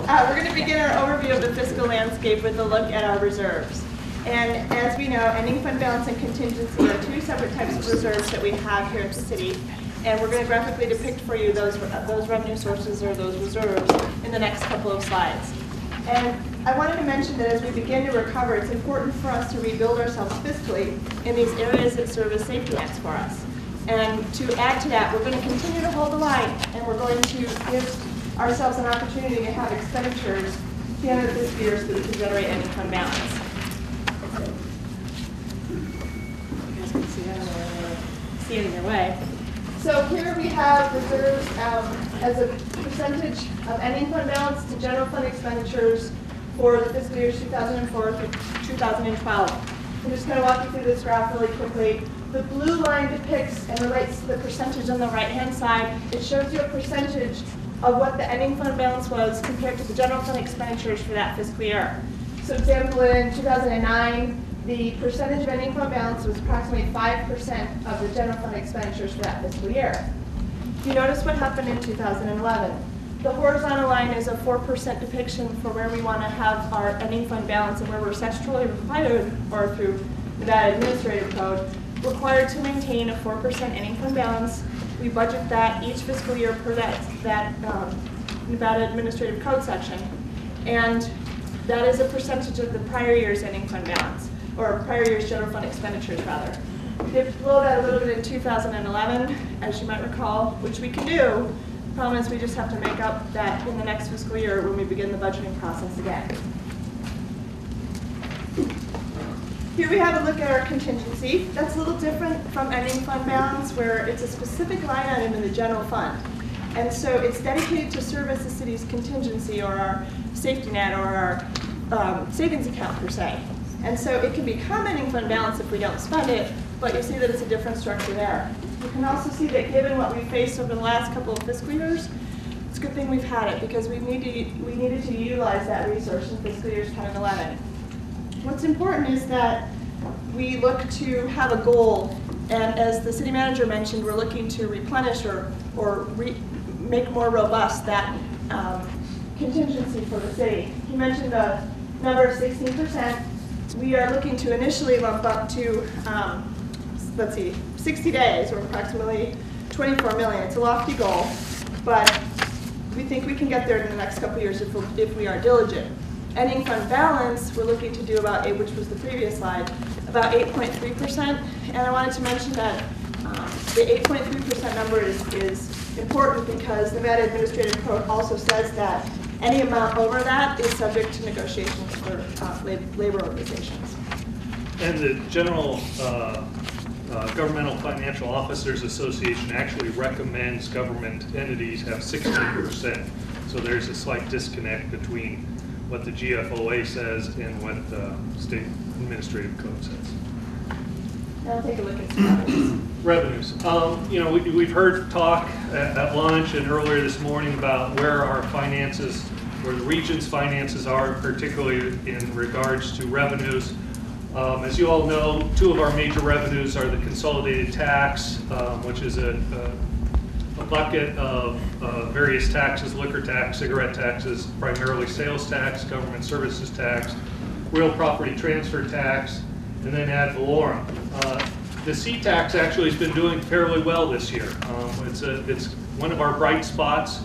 We're going to begin our overview of the fiscal landscape with a look at our reserves. And as we know, ending fund balance and contingency are two separate types of reserves that we have here at the city. And we're going to graphically depict for you those revenue sources or those reserves in the next couple of slides. And I wanted to mention that as we begin to recover, it's important for us to rebuild ourselves fiscally in these areas that serve as safety nets for us. And to add to that, we're going to continue to hold the line, and we're going to give ourselves an opportunity to have expenditures at the end of this year so that we can generate ending fund balance. You guys can see that, I don't really see it in your way. So here we have reserves as a percentage of ending fund balance to general fund expenditures for the fiscal years 2004 through 2012. I'm just going to walk you through this graph really quickly. The blue line depicts and relates to the percentage on the right-hand side. It shows you a percentage of what the ending fund balance was compared to the general fund expenditures for that fiscal year. So, for example, in 2009, the percentage of ending fund balance was approximately 5% of the general fund expenditures for that fiscal year. You notice what happened in 2011. The horizontal line is a 4% depiction for where we want to have our ending fund balance and where we're statutorily required, or through Nevada Administrative Code, required to maintain a 4% ending fund balance. We budget that each fiscal year per that Nevada Administrative Code section. And that is a percentage of the prior year's ending fund balance, or prior year's general fund expenditures, rather. We dipped below that a little bit in 2011, as you might recall, which we can do. The problem is we just have to make up that in the next fiscal year when we begin the budgeting process again. Here we have a look at our contingency. That's a little different from ending fund balance, where it's a specific line item in the general fund. And so it's dedicated to serve as the city's contingency, or our safety net, or our savings account per se. And so it can become ending fund balance if we don't spend it, but you see that it's a different structure there. You can also see that given what we faced over the last couple of fiscal years, it's a good thing we've had it, because we needed to utilize that resource in fiscal years 10 and 11. What's important is that we look to have a goal, and as the city manager mentioned, we're looking to replenish or make more robust that contingency for the city. He mentioned a number of 16%. We are looking to initially lump up to, 60 days, or approximately 24 million. It's a lofty goal, but we think we can get there in the next couple of years if we are diligent. Ending fund balance, we're looking to do about, which was the previous slide, about 8.3%. And I wanted to mention that the 8.3% number is important because the Nevada Administrative Code also says that any amount over that is subject to negotiations for labor organizations. And the General Governmental Financial Officers Association actually recommends government entities have 16%. So there's a slight disconnect between what the GFOA says and what the State Administrative Code says. Now take a look at some revenues. You know, we've heard talk at lunch and earlier this morning about where our finances, where the region's finances are, particularly in regards to revenues. As you all know, two of our major revenues are the consolidated tax, which is a bucket of various taxes: liquor tax, cigarette taxes, primarily sales tax, government services tax, real property transfer tax, and then ad valorem. The C tax actually has been doing fairly well this year. It's one of our bright spots.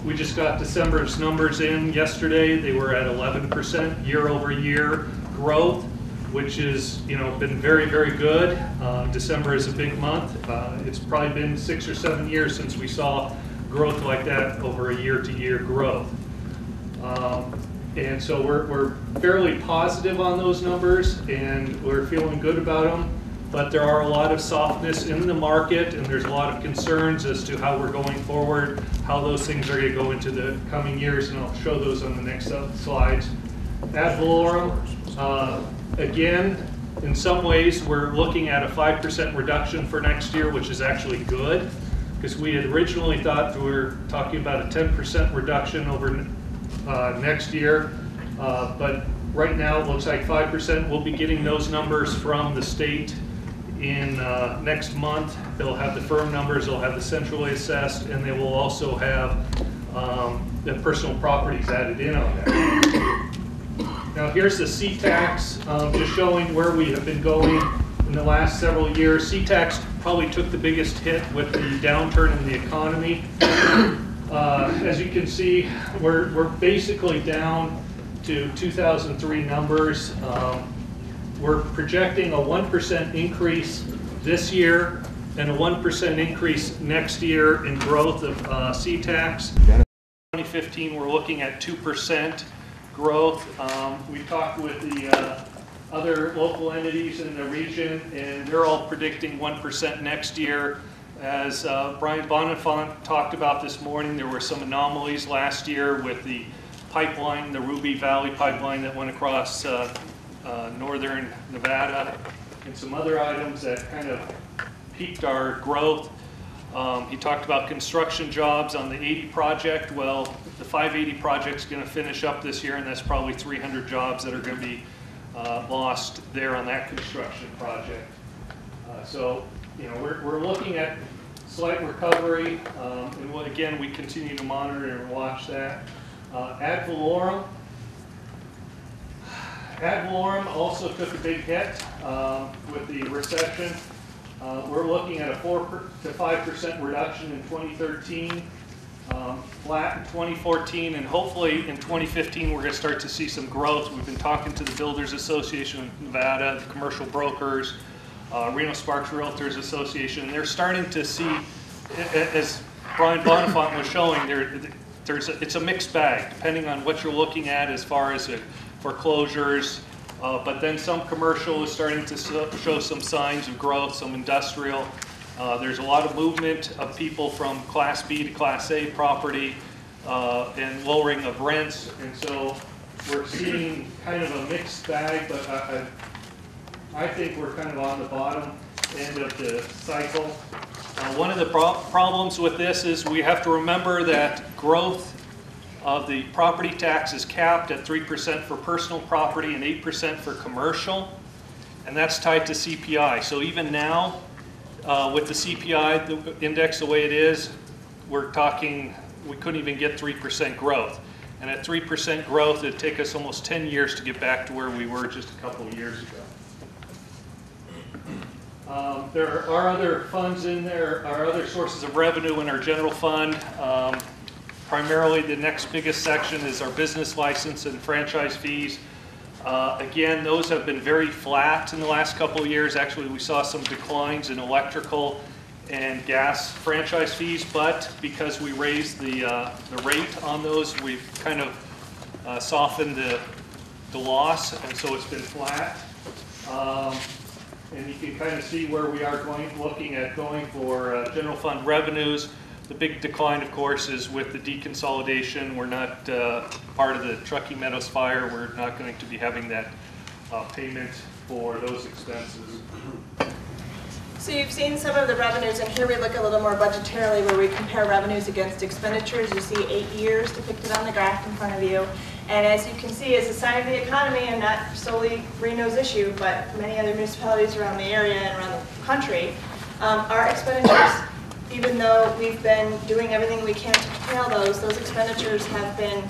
We just got December's numbers in yesterday. They were at 11% year-over-year growth, which is, been very, very good. December is a big month. It's probably been 6 or 7 years since we saw growth like that over a year-to-year growth. And so we're fairly positive on those numbers, and we're feeling good about them. But there are a lot of softness in the market, and there's a lot of concerns as to how we're going forward, how those things are going to go into the coming years, and I'll show those on the next slides. Ad valorem, again, in some ways, we're looking at a 5% reduction for next year, which is actually good, because we had originally thought we were talking about a 10% reduction over next year, but right now it looks like 5%. We'll be getting those numbers from the state in next month. They'll have the firm numbers, they'll have the centrally assessed, and they will also have the personal properties added in on that. Now here's the C-Tax, just showing where we have been going in the last several years. C-Tax probably took the biggest hit with the downturn in the economy. As you can see, we're basically down to 2003 numbers. We're projecting a 1% increase this year and a 1% increase next year in growth of C-Tax. 2015, we're looking at 2% growth. We talked with the other local entities in the region, and they're all predicting 1% next year. As Brian Bonifant talked about this morning, there were some anomalies last year with the pipeline, the Ruby Valley pipeline that went across northern Nevada, and some other items that kind of peaked our growth. He talked about construction jobs on the 80 project. Well, the 580 project's going to finish up this year, and that's probably 300 jobs that are going to be lost there on that construction project. So, you know, we're looking at slight recovery, and again, we continue to monitor and watch that. Ad valorem. Ad valorem also took a big hit with the recession. We're looking at a 4 to 5% reduction in 2013, flat in 2014, and hopefully in 2015 we're going to start to see some growth. We've been talking to the Builders Association of Nevada, the commercial brokers, Reno Sparks Realtors Association, and they're starting to see, as Brian Bonifant was showing, it's a mixed bag depending on what you're looking at as far as foreclosures. But then some commercial is starting to show some signs of growth, some industrial. There's a lot of movement of people from Class B to Class A property and lowering of rents. And so we're seeing kind of a mixed bag, but I think we're kind of on the bottom end of the cycle. One of the problems with this is we have to remember that growth of the property tax is capped at 3% for personal property and 8% for commercial, and that's tied to CPI. So even now, with the CPI the index the way it is, we're talking, we couldn't even get 3% growth. And at 3% growth, it'd take us almost 10 years to get back to where we were just a couple of years ago. There are other funds in there, are other sources of revenue in our general fund. Primarily, the next biggest section is our business license and franchise fees. Again, those have been very flat in the last couple of years. Actually, we saw some declines in electrical and gas franchise fees, but because we raised the rate on those, we've kind of softened the loss, and so it's been flat. And you can kind of see where we are looking at going for general fund revenues. The big decline, of course, is with the deconsolidation. We're not part of the Truckee Meadows fire. We're not going to be having that payment for those expenses. So you've seen some of the revenues, and here we look a little more budgetarily where we compare revenues against expenditures. You see 8 years depicted on the graph in front of you. And as you can see, as a sign of the economy, and not solely Reno's issue, but many other municipalities around the area and around the country, our expenditures, even though we've been doing everything we can to curtail those expenditures have been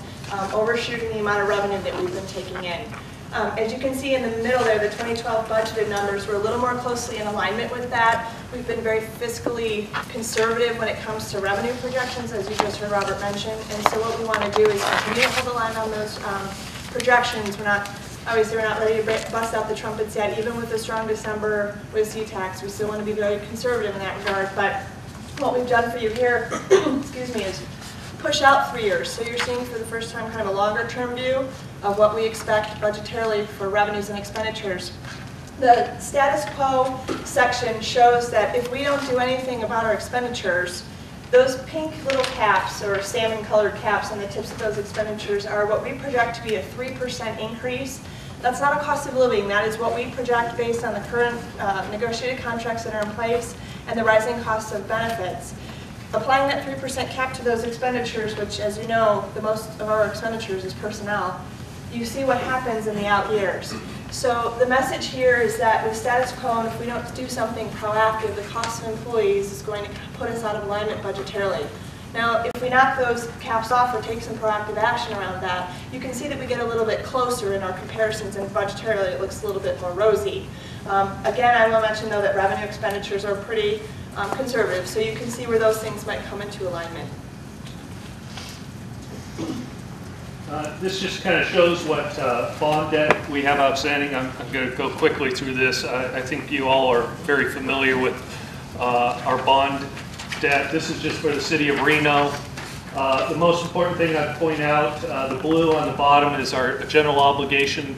overshooting the amount of revenue that we've been taking in. As you can see in the middle there, the 2012 budgeted numbers were a little more closely in alignment with that. We've been very fiscally conservative when it comes to revenue projections, as you just heard Robert mention. And so what we want to do is continue to hold the line on those projections. Obviously, we're not ready to bust out the trumpets yet. Even with a strong December with C-Tax, we still want to be very conservative in that regard. But what we've done for you here, excuse me, is push out 3 years. So you're seeing for the first time kind of a longer term view of what we expect budgetarily for revenues and expenditures. The status quo section shows that if we don't do anything about our expenditures, those pink little caps or salmon colored caps on the tips of those expenditures are what we project to be a 3% increase. That's not a cost of living. That is what we project based on the current negotiated contracts that are in place and the rising costs of benefits. Applying that 3% cap to those expenditures, which, as you know, the most of our expenditures is personnel, you see what happens in the out years. So the message here is that with status quo, and if we don't do something proactive, the cost of employees is going to put us out of alignment budgetarily. Now, if we knock those caps off or take some proactive action around that, you can see that we get a little bit closer in our comparisons, and budgetarily it looks a little bit more rosy. Again, I will mention though that revenue expenditures are pretty conservative, so you can see where those things might come into alignment. This just kind of shows what bond debt we have outstanding. I'm going to go quickly through this. I think you all are very familiar with our bond debt. This is just for the City of Reno. The most important thing I'd point out, the blue on the bottom is our general obligation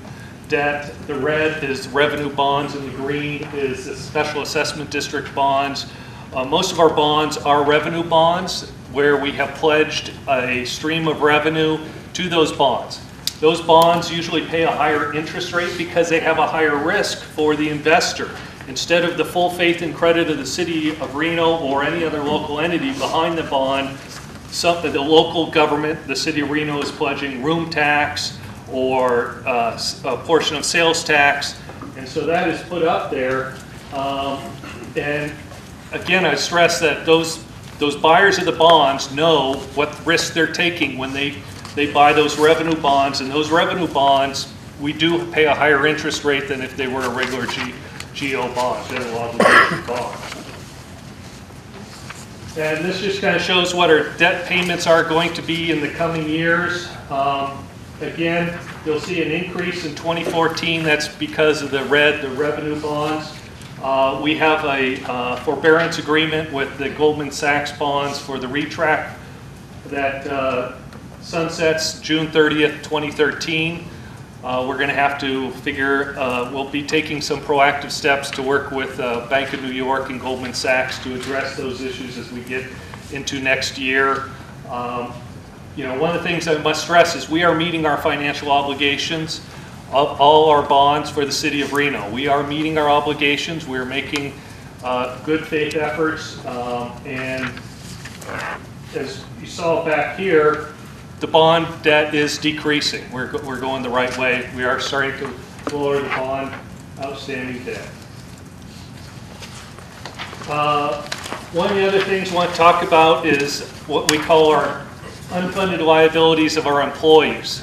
debt. The red is revenue bonds, and the green is the special assessment district bonds. Most of our bonds are revenue bonds where we have pledged a stream of revenue to those bonds. Those bonds usually pay a higher interest rate because they have a higher risk for the investor. Instead of the full faith and credit of the City of Reno or any other local entity behind the bond, the local government, the City of Reno, is pledging room tax or a portion of sales tax, and so that is put up there. And again, I stress that those buyers of the bonds know what risk they're taking when they buy those revenue bonds, and those revenue bonds, we do pay a higher interest rate than if they were a regular GO bond, general obligation bond. And this just kind of shows what our debt payments are going to be in the coming years. Again, you'll see an increase in 2014. That's because of the revenue bonds. We have a forbearance agreement with the Goldman Sachs bonds for the retract that sunsets June 30th, 2013. We're going to have to figure, we'll be taking some proactive steps to work with Bank of New York and Goldman Sachs to address those issues as we get into next year. You know, one of the things I must stress is we are meeting our financial obligations of all our bonds for the City of Reno. We are meeting our obligations. We're making good faith efforts, and as you saw back here, the bond debt is decreasing. We're going the right way. We are starting to lower the bond outstanding debt. One of the other things I want to talk about is what we call our unfunded liabilities of our employees.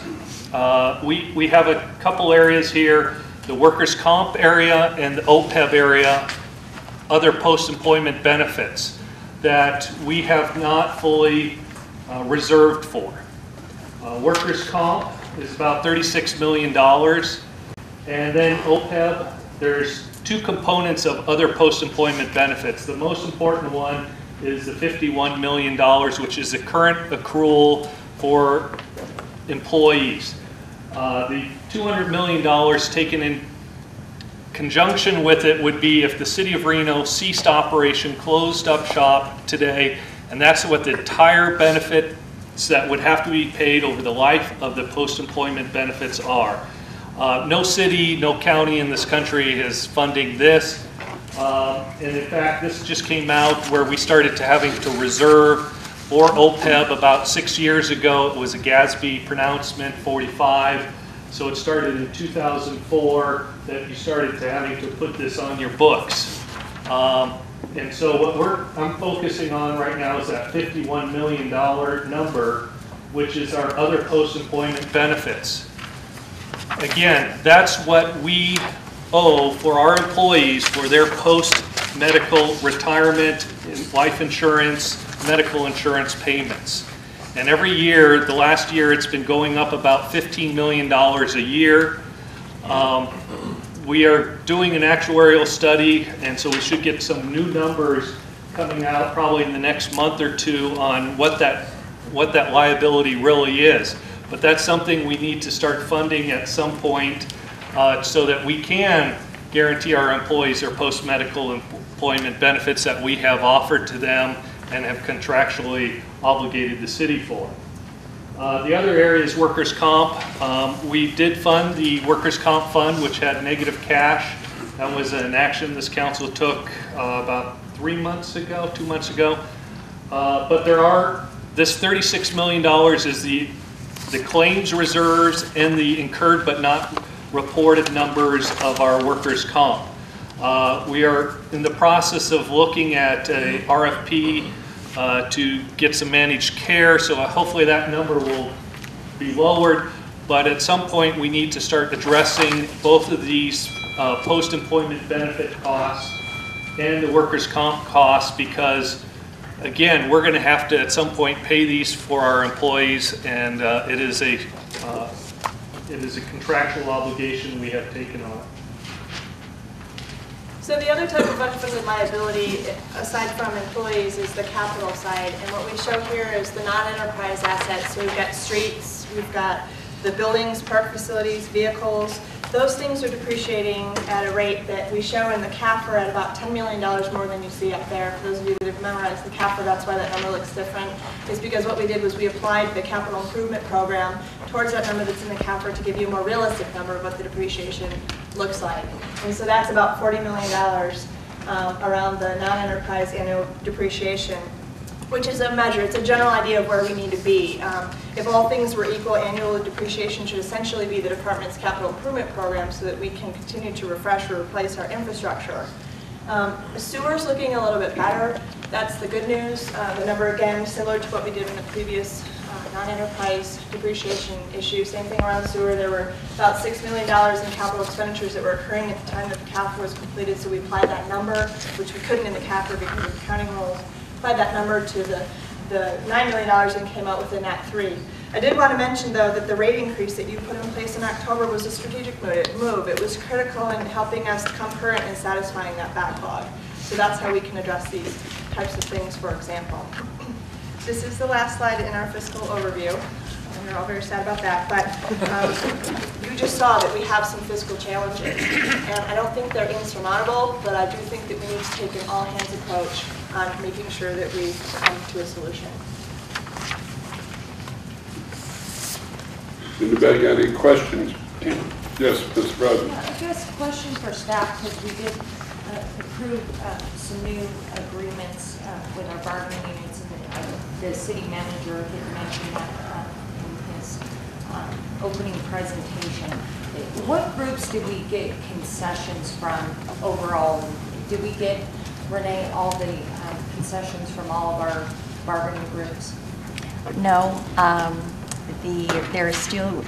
We have a couple areas here, the workers' comp area and the OPEB area, other post-employment benefits that we have not fully reserved for. Workers' comp is about $36 million, and then OPEB, there's two components of other post-employment benefits. The most important one is the $51 million, which is the current accrual for employees. The $200 million taken in conjunction with it would be if the City of Reno ceased operation, closed up shop today, and that's what the entire benefit that would have to be paid over the life of the post-employment benefits are. No city, no county in this country is funding this. And in fact, this just came out where we started to having to reserve for OPEB about 6 years ago. It was a GASB pronouncement 45. So it started in 2004 that you started to having to put this on your books. And so what I'm focusing on right now is that $51 million number, which is our other post-employment benefits. Again, that's what we owe for our employees for their post-medical retirement, life insurance, medical insurance payments. And every year, the last year, it's been going up about $15 million a year. We are doing an actuarial study, and so we should get some new numbers coming out probably in the next month or two on what that liability really is. But that's something we need to start funding at some point so that we can guarantee our employees their post-medical employment benefits that we have offered to them and have contractually obligated the city for. The other area is workers' comp. We did fund the workers' comp fund, which had negative cash. That was an action this council took about 2 months ago. But this $36 million is the claims reserves and the incurred but not reported numbers of our workers' comp. We are in the process of looking at a RFP to get some managed care, so hopefully that number will be lowered. But at some point, we need to start addressing both of these post-employment benefit costs and the workers' comp costs, because again, we're going to have to at some point pay these for our employees, and it is a contractual obligation we have taken on. So the other type of unfunded liability, aside from employees, is the capital side. And what we show here is the non-enterprise assets. So we've got streets, we've got the buildings, park facilities, vehicles. Those things are depreciating at a rate that we show in the CAFR at about $10 million more than you see up there. For those of you that have memorized the CAFR, that's why that number looks different, is because what we did was we applied the capital improvement program towards that number that's in the CAFR to give you a more realistic number of what the depreciation looks like. And so that's about $40 million around the non-enterprise annual depreciation, which is a measure. It's a general idea of where we need to be. If all things were equal, annual depreciation should essentially be the department's capital improvement program so that we can continue to refresh or replace our infrastructure. Sewer's looking a little bit better. That's the good news. The number, again, similar to what we did in the previous non-enterprise depreciation issue. Same thing around sewer. There were about $6 million in capital expenditures that were occurring at the time that the CAFR was completed, so we applied that number, which we couldn't in the CAFR because of accounting rules. Applied that number to the $9 million and came out within that 3. I did want to mention, though, that the rate increase that you put in place in October was a strategic move. It was critical in helping us come current and satisfying that backlog. So that's how we can address these types of things, for example. This is the last slide in our fiscal overview. And we're all very sad about that, but you just saw that we have some fiscal challenges. And I don't think they're insurmountable, but I do think that we need to take an all-hands approach on making sure that we come to a solution. Anybody got any questions? Yes, Ms. Rudden. Yeah, I guess a question for staff, because we did approve some new agreements with our bargaining units, and the city manager had mentioned that in his opening presentation. What groups did we get concessions from overall? Did we get, Renee, all the concessions from all of our bargaining groups? No. There are still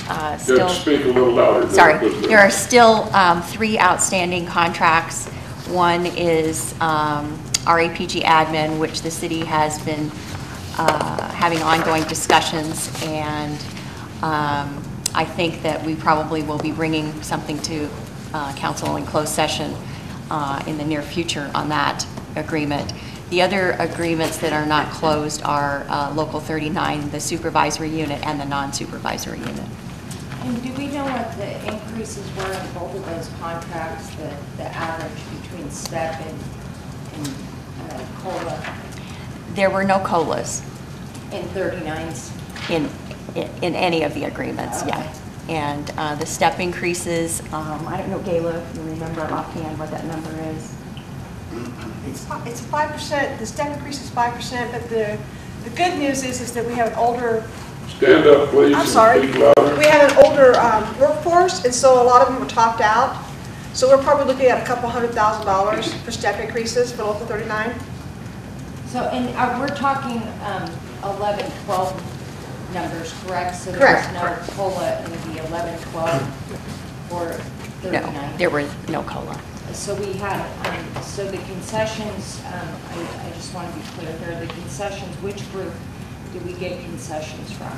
Speak a little louder. Sorry, there are still 3 outstanding contracts. One is RAPG admin, which the city has been having ongoing discussions, and I think that we probably will be bringing something to council in closed session in the near future on that agreement. The other agreements that are not closed are Local 39, the supervisory unit, and the non-supervisory unit. And do we know what the increases were in both of those contracts, the average between step and COLA? There were no COLAs. In 39s? In any of the agreements, Okay. yeah. And the step increases, I don't know, Gayla, if you remember offhand what that number is. It's 5%, the step increase is 5%, but the good news is that we have an older, Stand up, please. I'm sorry, Speak louder. we have an older workforce, and so a lot of them were topped out. So we're probably looking at a couple $100,000 for step increases for Local 39. So, and we're talking 11, 12 numbers, correct? So Correct. there's no COLA in the 11, 12, or 39? No, there were no COLA. So we had, so the concessions, I just want to be clear here, the concessions, which group did we get concessions from?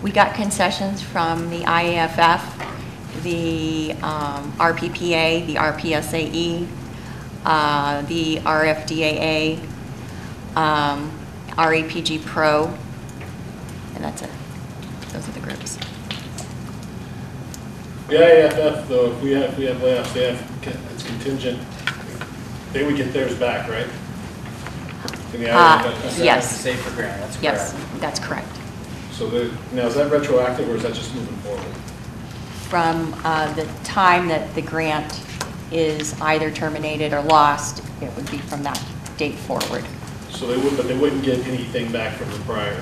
We got concessions from the IAFF, the RPPA, the RPSAE, the RFDAA, RAPG Pro, and that's it. Those are the groups. The IAFF, though, if we have layoffs, it's contingent, they would get theirs back, right? In the IAFF? Yes. Save for grant, that's correct. Yes, that's correct. So now, is that retroactive or is that just moving forward? From the time that the grant is either terminated or lost, it would be from that date forward. So but they wouldn't get anything back from the prior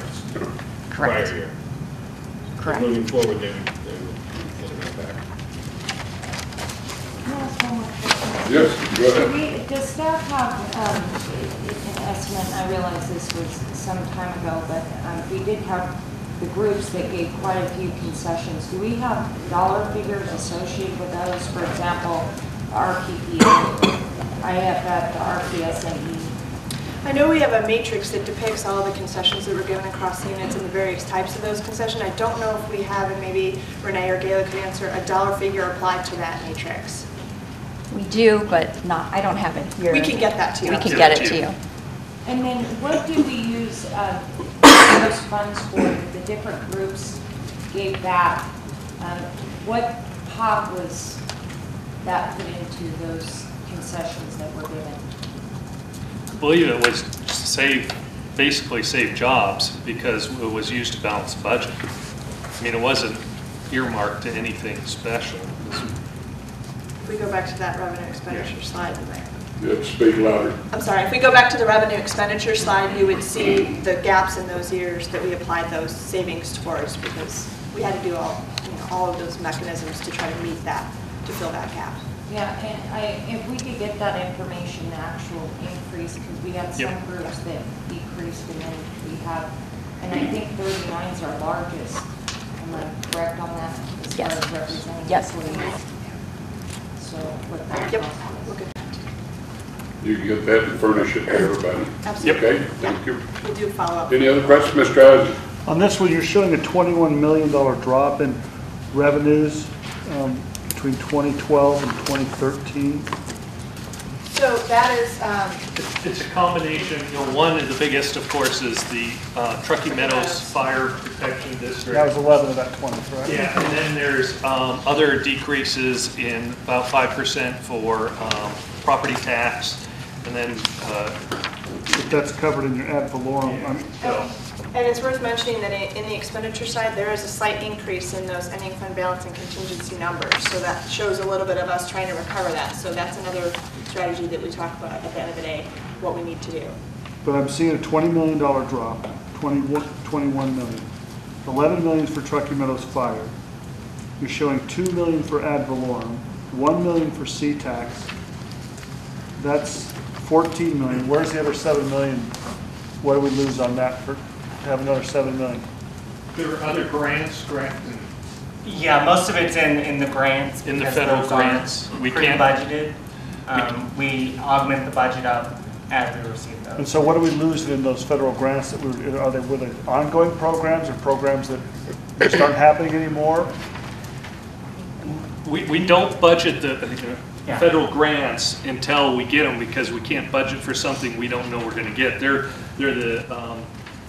Correct. year? Correct. But moving forward, they would get it right back. Can I ask one more question? Yes, go ahead. Does staff have an estimate? I realize this was some time ago, but we did have the groups that gave quite a few concessions. Do we have dollar figures associated with those? For example, RPPA, IFF, the RPSNE. I know we have a matrix that depicts all of the concessions that were given across the units and the various types of those concessions. I don't know if we have, and maybe Renee or Gayla could answer, a dollar figure applied to that matrix. We do, but not, I don't have it here. We can get that to you. We can get it to you. And then what do we use those funds for? The different groups gave back. What pot was that put into those concessions that were given? I believe it was basically save jobs because it was used to balance the budget. I mean, it wasn't earmarked to anything special. If we go back to that revenue expenditure slide. You have to speak louder. I'm sorry, if we go back to the revenue expenditure slide, you would see the gaps in those years that we applied those savings towards because we had to do all of those mechanisms to try to meet that, to fill that gap. Yeah, and if we could get that information, the actual increase, because we had some groups that decreased, and then we have, and I think 39 is our largest. Am I correct on that? As far as representing employees? So what that cost was. Look at that. You can get that and furnish it to everybody. Absolutely. Okay, thank you. We'll do follow-up. Any other questions, Mr. Isaac? On this one, you're showing a $21 million drop in revenues between 2012 and 2013. So that is, It's a combination, one of the biggest, of course, is the Truckee Meadows Fire Protection District. That was 11 of that 20, correct? Yeah, and then there's other decreases in about 5% for property tax, and then But that's covered in your ad valorem. and it's worth mentioning that in the expenditure side, there is a slight increase in those ending fund balance and contingency numbers. So that shows a little bit of us trying to recover that. So that's another strategy that we talk about at the end of the day, what we need to do. But I'm seeing a $20 million drop, 21 million. 11 million for Truckee Meadows Fire. You're showing 2 million for ad valorem, 1 million for C-tax. That's 14 million. Where's the other 7 million? What do we lose on that for to have another 7 million? there are other grants, Yeah, most of it's in the grants. in the because federal those aren't grants. We can't, pre-budgeted. We augment the budget up as we receive those. And so what do we lose in those federal grants that were they ongoing programs or programs that just aren't happening anymore? we don't budget the Yeah. federal grants until we get them because we can't budget for something we don't know we're going to get. They're the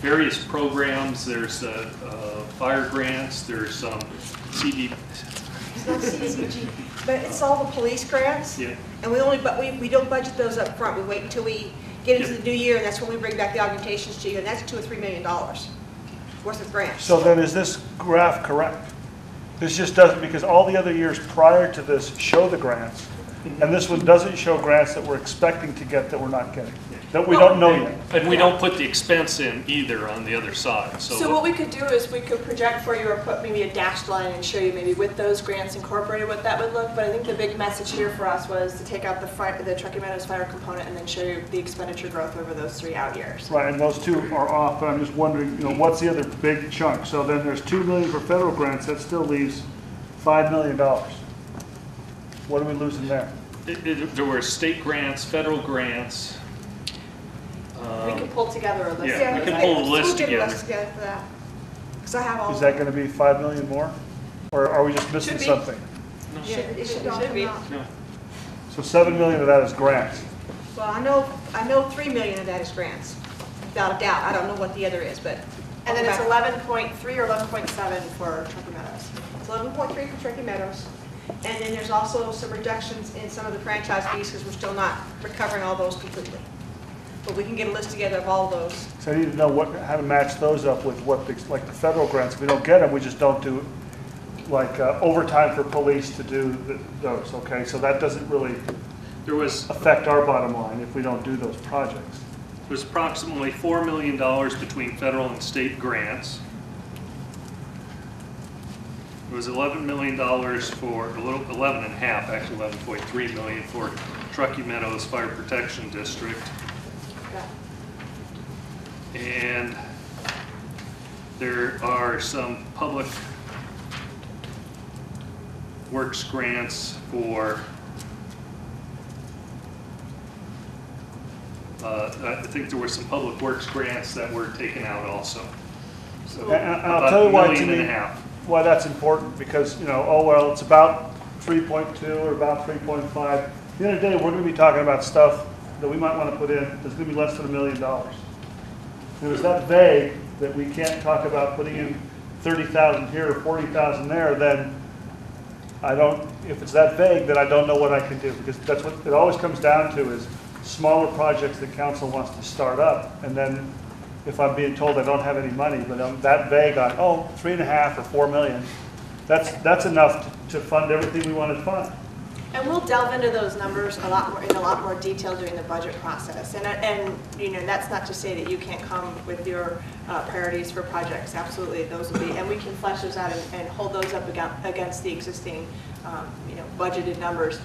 various programs. There's fire grants. There's some CD. It's not CDBG, but it's all the police grants. Yeah. And we don't budget those up front. We wait until we get into the new year, and that's when we bring back the augmentations to you, and that's $2 or $3 million worth of grants. So then is this graph correct? This just doesn't, because all the other years prior to this show the grants, and this one doesn't show grants that we're expecting to get that we're not getting, that we don't know yet. And we don't put the expense in either on the other side. So what we could do is we could project for you or put maybe a dashed line and show you maybe with those grants incorporated what that would look. But I think the big message here for us was to take out the Truckee Meadows Fire component and then show you the expenditure growth over those 3 out years. Right, and those two are off, but I'm just wondering, what's the other big chunk? So then there's 2 million for federal grants, that still leaves $5 million. What are we losing there? There were state grants, federal grants. We can pull together a list. Yeah, we can pull a list We'll get a together. list together for that. Because I have all. Is that going to be 5 million more? Or are we just missing Should be. something? Yeah, it should all Should be. come out. No. So 7 million of that is grants. Well, I know 3 million of that is grants, without a doubt. I don't know what the other is, but. And then it's I'll go back. 11.3 or 11.7 for Truckee Meadows. It's 11.3 for Truckee Meadows. And then there's also some reductions in some of the franchise fees because we're still not recovering all those completely. But we can get a list together of all those. So I need to know how to match those up with like the federal grants. If we don't get them, we just don't do like overtime for police to do those, okay? So that doesn't really affect our bottom line if we don't do those projects. It was approximately $4 million between federal and state grants. It was $11 million for, a little, 11 and a half, actually 11.3 million for Truckee Meadows Fire Protection District. And there are some public works grants for, I think there were some public works grants that were taken out also. So And I'll about tell you why, $1.5 to me, million. why that's important, because, you know, oh, well, it's about 3.2 or about 3.5. At the end of the day, we're gonna be talking about stuff that we might wanna put in, that's gonna be less than $1 million. If it's that vague that we can't talk about putting in 30,000 here or 40,000 there, then I don't, if it's that vague, then I don't know what I can do, because that's what it always comes down to, is smaller projects that council wants to start up, and then if I'm being told I don't have any money, but I'm that vague on, oh, 3.5 or 4 million, that's enough to fund everything we want to fund. And we'll delve into those numbers a lot more detail during the budget process. And you know, that's not to say that you can't come with your priorities for projects. Absolutely, those will be, and we can flesh those out and hold those up against the existing, you know, budgeted numbers.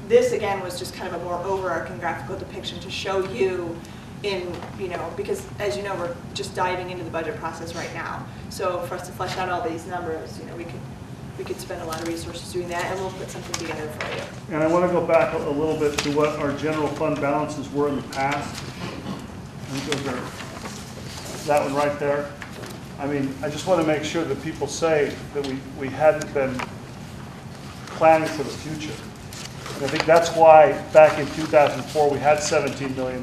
This again was just kind of a more overarching graphical depiction to show you in, you know, because as you know, we're just diving into the budget process right now. So for us to flesh out all these numbers, you know, we could spend a lot of resources doing that, and we'll put something together for you. And I want to go back a little bit to what our general fund balances were in the past. I think those are, that one right there. I mean, I just want to make sure that people say that we hadn't been planning for the future. And I think that's why back in 2004 we had $17 million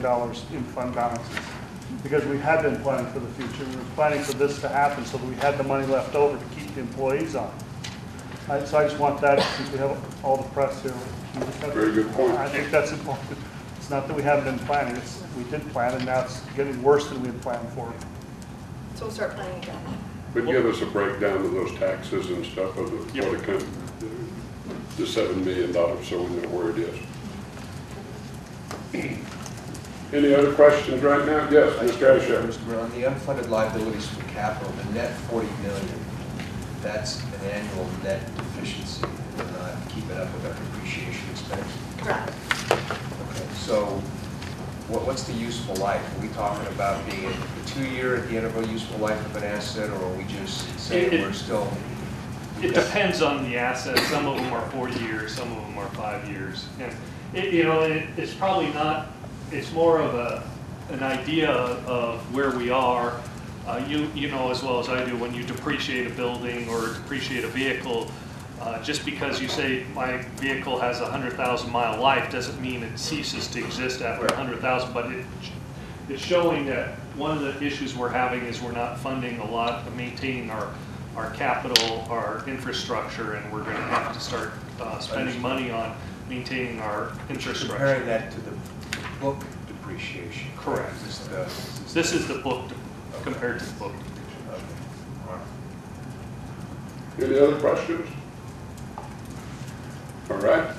in fund balances, because we had been planning for the future. We were planning for this to happen so that we had the money left over to keep the employees on. So I just want that, since we have all the press here. Very good point. I think that's important. It's not that we haven't been planning, it's we did plan, and now it's getting worse than we had planned for. So we'it start planning again. But give us a breakdown of those taxes and stuff of the, Yep. what it comes, the $7 million, so we know where it is. Any other questions right now? Yes, Mr. Asher. Mr. Mayor, on the unfunded liabilities for capital, the net 40 million, that's an annual net deficiency. We're not keeping up with our depreciation expense. Correct. Okay, so what's the useful life? Are we talking about being a 2-year at the end of a useful life of an asset, or are we just saying we're still? It depends on the asset. Some of them are 4 years, some of them are 5 years. And you know, it's probably not, it's more of an idea of where we are. You know as well as I do, when you depreciate a building or depreciate a vehicle, just because you say my vehicle has a 100,000 mile life doesn't mean it ceases to exist after 100,000, but it's showing that one of the issues we're having is we're not funding a lot of maintaining our capital, our infrastructure, and we're going to have to start spending money on maintaining our infrastructure. Comparing that to the book depreciation. Correct. This is the book compared to the book. Any other questions? All right.